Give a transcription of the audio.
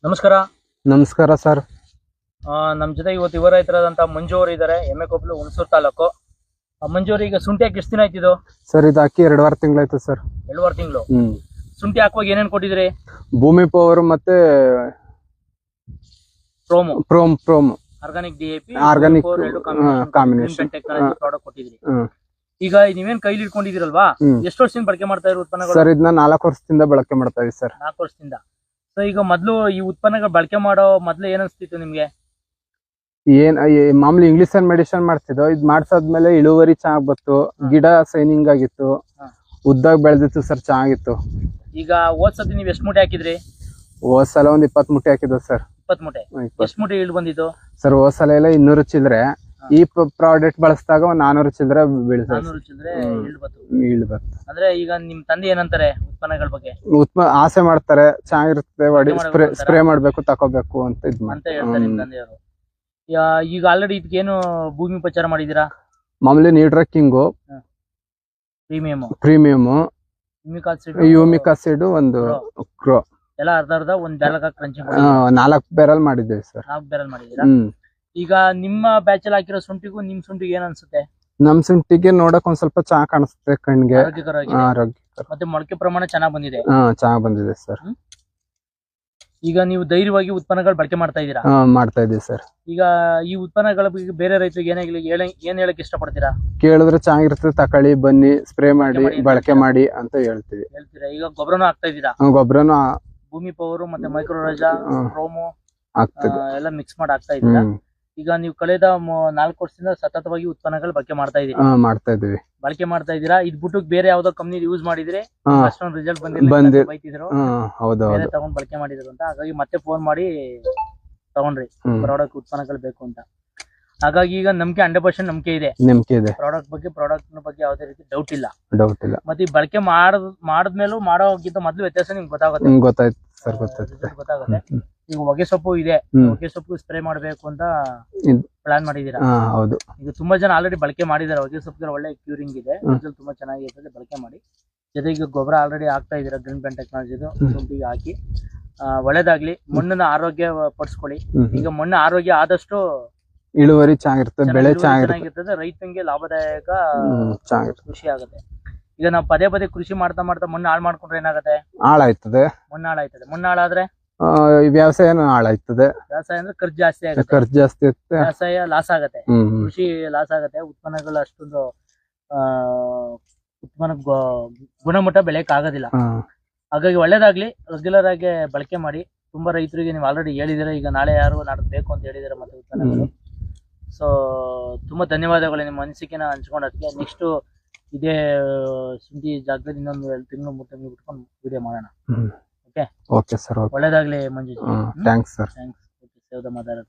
ನಮಸ್ಕಾರ. ನಮಸ್ಕಾರ ಸರ್. ನಮ್ಮ ಜೊತೆ ಇವತ್ತು ಯುವ ರೈತರಾದಂತ ಮಂಜು ಅವರು ಇದ್ದಾರೆ. ಎಮ್ಮೆಕೊಪ್ಪಲು ಹುಣಸೂರು ತಾಲೂಕು. ಮಂಜು ಅವರು, ಈಗ ಶುಂಠಿ ಹಾಕಿ ಎಷ್ಟು ದಿನ ಆಯ್ತಿದ್ದು? ಸರ್ ಇದು ಹಾಕಿ 2.5 ತಿಂಗಳಾಯ್ತು ಸರ್. 2.5 ತಿಂಗಳು. ಶುಂಠಿ ಹಾಕುವಾಗ ಏನೇನು ಕೊಟ್ಟಿದ್ರಿ? ಭೂಮಿ ಪವರ್ ಮತ್ತೆ PROM organic DAP organic combination technology product ಕೊಟ್ಟಿದ್ರಿ. ಈಗ ನೀವೇನ್ ಕೈಲಿ ಇಟ್ಕೊಂಡಿದ್ದೀರಲ್ವಾ, ಎಷ್ಟು ವರ್ಷದಿಂದ ಬಳಕೆ ಮಾಡ್ತಾ ಇರೋ ಉತ್ಪನ್ನಗಳು? ಸರ್ ಇದನ್ನ 4 ವರ್ಷದಿಂದ ಬಳಕೆ ಮಾಡ್ತಾ ಇದೀವಿ ಸರ್. 4 ವರ್ಷದಿಂದ. ಸೊ ಈಗ ಮೊದ್ಲು ಈ ಉತ್ಪನ್ನಗಳು ಬಳಕೆ ಮಾಡೋ ಮೊದ್ಲು ಏನ್ ಅನ್ಸ್ತಿತ್ತು ನಿಮ್ಗೆ? ಮಾಮೂಲಿ ಇಂಗ್ಲಿಷ್ ಅಂಡ್ ಮೆಡಿಸಿನ್ ಮಾಡ್ತಿದ್ದೋ. ಇದ್ ಮಾಡ್ಸಾದ್ಮೇಲೆ ಇಳುವರಿ ಚೆನ್ನಾಗ್ ಬಂತು, ಗಿಡ ಸೈನಿಂಗ್ ಆಗಿತ್ತು, ಉದ್ದಾಗ್ ಬೆಳೆದಿತ್ತು ಸರ್, ಚೆನ್ನಾಗಿತ್ತು. ಈಗ ಹೋದ್ ಸತಿ ನೀವ್ ಎಷ್ಟು ಮೂಟೆ ಹಾಕಿದ್ರಿ? ಹೋದ್ ಸಲ ಒಂದ್ 20 ಮೂಟೆ ಹಾಕಿದ್ವು ಸರ್. 20 ಮೂಟೆ. ಎಷ್ಟು ಮೂಟೆ ಇಳ್ದು ಬಂದಿತ್ತು ಸರ್? ಹೋದ್ ಸಲ ಎಲ್ಲ 200 ಚಿಲ್ಲರೆ. ಈ ಪ್ರಾಡಕ್ಟ್ ಬಳಸಿದಾಗ 400 ಚಿಲ್ಲರೆ ಬೀಳ್ತದೆ. 400 ಚಿಲ್ಲರೆ ಇಳ್ದು ಬಂತು. ಅಂದ್ರೆ ಈಗ ನಿಮ್ ತಂದೆ ಏನಂತಾರೆ ಉತ್ಪನ್ನಗಳ ಬಗ್ಗೆ? ಆಸೆ ಮಾಡ್ತಾರೆ, ಚೆನ್ನಾಗಿರುತ್ತೆ, ಸ್ಪ್ರೇ ಮಾಡ್ಬೇಕು, ತಕೋಬೇಕು ಅಂತ ಹೇಳ್ತಾರೆ ನಿಮ್ ತಂದೆಯವರು. ಈಗ ಆಲ್ರೆಡಿ ಇದಕ್ಕೇನು ಭೂಮಿ ಉಪಚಾರ ಮಾಡಿದೀರಾ? ಮಾಮೂಲಿ ನೀಡ್ರಕ್ಕಿಂಗು, ಪ್ರೀಮಿಯಮ್, ಯೂಮಿಕ್ ಆಸಿಡ್, ಒಂದು ಕ್ರೋ ಎಲ್ಲ ಅರ್ಧ ಒಂದ್ ಬ್ಯಾರಲ್ ಕ್ರಂಚಿಂಗ್ 4 ಬ್ಯಾರಲ್ ಮಾಡಿದ್ದೇವೆ ಸರ್. 4 ಬ್ಯಾರಲ್ ಮಾಡಿದೀರಾ? ಈಗ ನಿಮ್ಮ ಬ್ಯಾಚ್ ಅಲ್ಲಿ ಹಾಕಿರೋ ಶುಂಠಿಗೂ ನಿಮ್ ಶುಂಠಿಗೆ ಏನ್ ಅನ್ಸುತ್ತೆ? ನಮ್ ಶುಂಠಿಗೆ ನೋಡಕ್ ಒಂದ್ ಸ್ವಲ್ಪ ಚೆನ್ನಾಗ್ ಕಾಣಿಸುತ್ತೆ ಕಣ್ಣಿಗೆ, ಆರೋಗ್ಯಕರ. ಮತ್ತೆ ಮೊಳಕೆ ಪ್ರಮಾಣ ಚೆನ್ನಾಗ್ ಬಂದಿದೆ? ಚೆನ್ನಾಗ್ ಬಂದಿದೆ ಸರ್. ಈಗ ನೀವು ಧೈರ್ಯವಾಗಿ ಉತ್ಪನ್ನಗಳು ಬಳಕೆ ಮಾಡ್ತಾ ಇದೀರಾ? ಮಾಡ್ತಾ ಇದೀವಿ ಸರ್. ಈಗ ಈ ಉತ್ಪನ್ನಗಳ ಬಗ್ಗೆ ಬೇರೆ ರೈತರಿಗೆ ಏನ್ ಹೇಳಕ್ ಇಷ್ಟಪಡ್ತೀರಾ? ಕೇಳಿದ್ರೆ ಚೆನ್ನಾಗಿರ್ತದೆ, ತಕೊಳ್ಳಿ, ಬನ್ನಿ, ಸ್ಪ್ರೇ ಮಾಡಿ, ಬಳಕೆ ಮಾಡಿ ಅಂತ ಹೇಳ್ತೀರಾ? ಈಗ ಗೊಬ್ಬರನು ಹಾಕ್ತಾ ಇದೀರಾ? ಗೊಬ್ಬರನು ಭೂಮಿ ಪವರ್ ಮತ್ತೆ ಮೈಕ್ರೋರಾಜಾ, ಪ್ರೋಮೋ ಎಲ್ಲ ಮಿಕ್ಸ್ ಮಾಡಿ ಹಾಕ್ತಾ ಇದೀರಾ? ಈಗ ನೀವು ಕಳೆದ 4 ವರ್ಷದಿಂದ ಸತತವಾಗಿ ಉತ್ಪನ್ನಗಳು ಬಳಕೆ ಮಾಡ್ತಾ ಇದೀವಿ. ಬಳಕೆ ಮಾಡ್ತಾ ಇದೀರಾ. ಇದ್ ಬಿಟ್ಟು ಬೇರೆ ಯಾವ್ದೋ ಕಂಪ್ನಿ ಯೂಸ್ ಮಾಡಿದ್ರೆ ಅಷ್ಟೊಂದು ರಿಸಲ್ಟ್ ಬೈತಿದ್ರು, ಬೇರೆ ತಗೊಂಡ್ ಬಳಕೆ ಮಾಡಿದ್ರು ಅಂತ. ಹಾಗಾಗಿ ಮತ್ತೆ ಫೋನ್ ಮಾಡಿ ತಗೊಂಡ್ರಿ ಪ್ರಾಡಕ್ಟ್ ಉತ್ಪನ್ನಗಳು ಬೇಕು ಅಂತ. ಹಾಗಾಗಿ ಈಗ ನಮ್ಗೆ 100% ನಂಬಿಕೆ ಇದೆ ಪ್ರಾಡಕ್ಟ್ ಬಗ್ಗೆ ಯಾವುದೇ ರೀತಿ ಡೌಟ್ ಇಲ್ಲ. ಮತ್ತೆ ಈ ಬಳಕೆ ಮಾಡಿದ್ಮೇಲೂ ಮಾಡೋಕ್ಕಿಂತ ಮೊದ್ಲು ವ್ಯತ್ಯಾಸ ನಿಮ್ಗೆ ಗೊತ್ತಾಗುತ್ತೆ. ಈಗ ಹೊಗೆ ಸೊಪ್ಪು ಇದೆ, ಹೊಗೆ ಸೊಪ್ಪು ಸ್ಪ್ರೇ ಮಾಡ್ಬೇಕು ಅಂತ ಪ್ಲಾನ್ ಮಾಡಿದೀರಾ? ಈಗ ತುಂಬಾ ಜನ ಆಲ್ರೆಡಿ ಬಳಕೆ ಮಾಡಿದಾರೆ. ಹೊಗೆ ಸೊಪ್ಪು ಒಳ್ಳೆ ಕ್ಯೂರಿಂಗ್ ಇದೆ, ತುಂಬಾ ಚೆನ್ನಾಗಿರ್ತದೆ, ಬಳಕೆ ಮಾಡಿ. ಜೊತೆಗೆ ಗೊಬ್ಬರ ಆಲ್ರೆಡಿ ಹಾಕ್ತಾ ಇದೀರಾ, ಗ್ರೀನ್ ಪ್ಲಾಂಟ್ ಟೆಕ್ನಾಲಜಿದು ಶುಂಠಿಗೆ ಹಾಕಿ. ಒಳ್ಳೇದಾಗ್ಲಿ. ಮಣ್ಣನ್ನ ಆರೋಗ್ಯ ಪಡಿಸ್ಕೊಳ್ಳಿ. ಈಗ ಮಣ್ಣು ಆರೋಗ್ಯ ಆದಷ್ಟು ಇಳುವರಿ ಚೆನ್ನಾಗಿರ್ತದೆ, ಬೆಳೆ ಚೆನ್ನಾಗಿರ್ತದೆ, ರೈತನಿಗೆ ಲಾಭದಾಯಕ, ಖುಷಿ ಆಗುತ್ತೆ. ಈಗ ನಾವು ಪದೇ ಕೃಷಿ ಮಾಡ್ತಾ ಮಣ್ಣು ಹಾಳು ಮಾಡ್ಕೊಂಡ್ರೆ ಏನಾಗುತ್ತೆ? ಹಾಳಾಯ್ತದೆ. ಮಣ್ಣು ಹಾಳಾದ್ರೆ ವ್ಯವಸಾಯನೂ ಹಾಳಾಯ್ತದೆ. ವ್ಯವಸಾಯ ಅಂದ್ರೆ ಖರ್ಚು ಜಾಸ್ತಿ ಆಗುತ್ತೆ, ವ್ಯವಸಾಯ ಲಾಸ್ ಆಗತ್ತೆ, ಕೃಷಿ ಲಾಸ್ ಆಗತ್ತೆ. ಉತ್ಪನ್ನಗಳು ಅಷ್ಟೊಂದು ಉತ್ಪನ್ನ ಗುಣಮಟ್ಟ ಬೆಳೆಯಕ್ ಆಗೋದಿಲ್ಲ. ಹಾಗಾಗಿ ಒಳ್ಳೇದಾಗ್ಲಿ, ರೆಗ್ಯುಲರ್ ಆಗಿ ಬಳಕೆ ಮಾಡಿ. ತುಂಬಾ ರೈತರಿಗೆ ನೀವು ಆಲ್ರೆಡಿ ಹೇಳಿದಿರ, ಈಗ ನಾಳೆ ಯಾರು ನಾಡ್ದು ಬೇಕು ಅಂತ ಹೇಳಿದಾರೆ ಮತ್ತೆ ಉತ್ಪನ್ನಗಳು. ಸೊ ತುಂಬಾ ಧನ್ಯವಾದಗಳು ನಿಮ್ಮ ಅನಿಸಿಕೆನ ಹಂಚ್ಕೊಂಡದಕ್ಕೆ. ನೆಕ್ಸ್ಟ್ ಇದೇ ಶುಂಠಿ ಜಾಗದಲ್ಲಿ ಇನ್ನೊಂದು 2 ತಿಂಗಳು 3 ತಿಂಗಳು ಬಿಟ್ಕೊಂಡು ವಿಡಿಯೋ ಮಾಡೋಣ. Okay sir. ಒಳ್ಳೇದಾಗ್ಲಿ Manju. Thanks sir. Save the mother.